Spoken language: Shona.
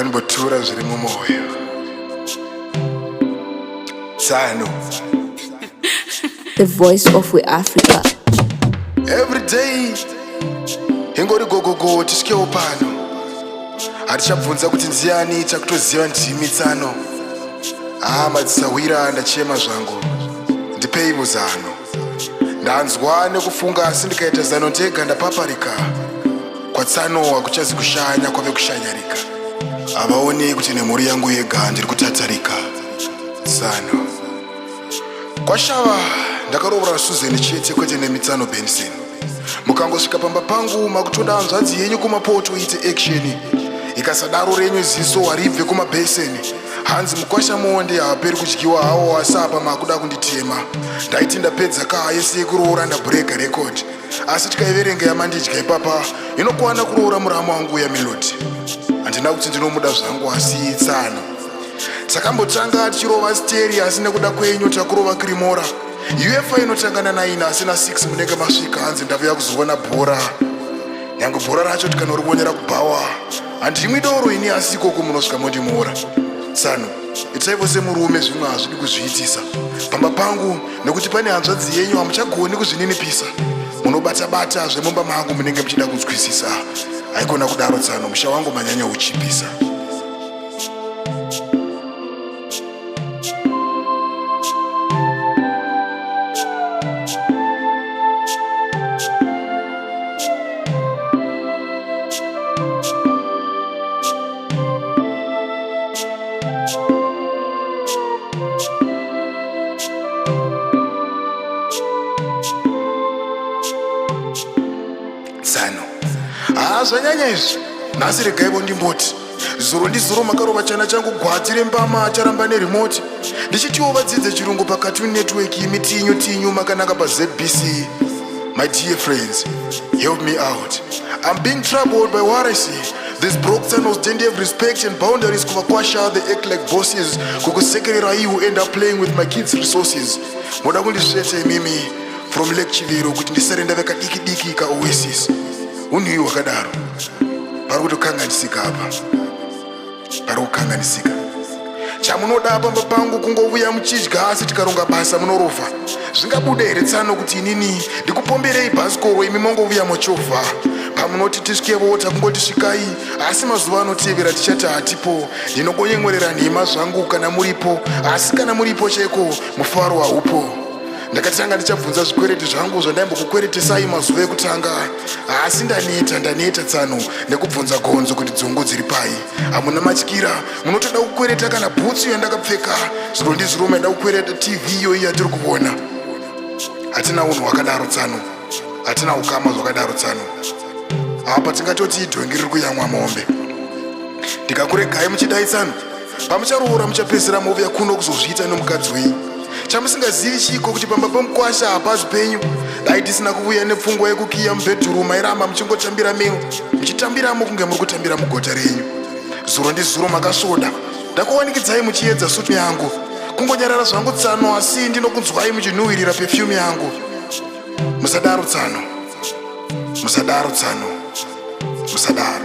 Wakanbotura zviri mumwoyo. Tsano. The voice of We Africa. Every day ingori gogogo tisvikewo pano. Hatichabvunza kuti ndiani chakutoziva ndimi Tsano. Madzisawira ndachema zvangu. Ndipei muzano. Ndanzwa nekufunga asi ndikaita zano ndega ndapaparika. Kwatsano hakuchazi kushanya kwave kushanyarika. Havaoni kuti nemhuri yangu yega ndiri kutatarika. Tsano. Kwashava ndakarovora Susan chete kwete neMitsano Benson. Mukangosvika pamba pangu makutoda hanzvadzi yenyu kumapoto ite action. Ikasadaro renyu ziso haribve kumabheseni. Hanzi mukwasha monde haperi kudyiwa hawo asapa makuda kunditema. Ndaiti ndapedza kaa yese kuroora ndabreaka record. Asi tikaiverenga yamandidya ipapa inokwana kuroora murama wangu yaMelody. Handina kuti ndinomuda zvangu asi Tsano. Takambotanga tichirova steri asi nekuda kwenyu takurova kirimora. UEFA inotangana 9 asina 6 munenge masvika hanzi ndavuya kuzoona bhora. Nyange bhora racho tikanoriponera kubhawa. Handimwi doro ini asi ikoko munosvika mondimora. Tsano, itaivo semurume zvimwe hazvidi kuzviitisa. Pamba pangu nekuti pane hanzvadzi yenyu hamuchagoni kuzvininipisa. Munobata-bata zvemumba mangu munenge muchida kunzwisisa. Haikona kudaro Tsano, musha wangu manyanya uchipisa. Tsano. Zvanyanya izvi. Nhasi regaivo ndimboti. Zuro ndizuro makarova chana changu gwati rembama acharamba nerimoti. Ndichitiwo vadzidze chirungu paCartoon Network mitinyu makanaka paZBC. My dear friends, help me out. I'm being troubled by what I see. These broke Tsanos don't have respect and boundaries kuvakwasha, they act like bosses. Kukusekerera you end up playing with my kids' resources. Moda kundisvete mimi from Lake Chiviro kuti ndisarenda veka diki ka Oasis. Unhiwi wakadaro. Pari kutokanganisika apa. Pari kukanganisika. Chamunoda pamba pangu kungovuya muchidya asi tikaronga basa munorova. Zvingabuda here Tsano kuti inini ndikupomberei bhasikoro imi mongovuya mochovha. Pamunoti tisvikevo takungoti svikai asi mazuva anotevera tichati hatipo. Ndinongonyemwerera nhema zvangu kana muripo asi kana muripo chaiko mufaro haupo. Ndakatanga ndichabvunza zvikwereti zvangu zvandaimbokukwetesai mazuva ekutanga asi ndaneta Tsano nekubvunza gonzo kuti dzungu dziri pai. Hamuna matyira munotoda kukwereta kana bhutsu yandakapfeka. Zviro ndizviro maida kukwereta TV iyo yatiri kuona. Hatina unhu hwakadaro Tsano. Hatina ukama zvakadaro Tsano. Apa tingatoti idhongi riri kuyamwa mombe. Ndikakuregai muchidai Tsano. Pamucharoora muchapedzisira movuya kuno kuzozviita nomukadzi wenyu. Chamusingazivi chiko kuti pamba pamukwasha hapazi penyu. Dai tisina kuvuya nepfungwa yekukiya mubhedhurumu mairamba muchingotambira meo. Muchitambiramo kunge muri kutambira mugota renyu. Zuro ndizuro makasvoda. Ndakuwanikidzai muchiedza sutu yangu. Kungonyarara zvangu Tsano asi ndinokunzwai muchinhuhwirira perfume yangu. Musadaro Tsano. Musadaro Tsano. Musadaro.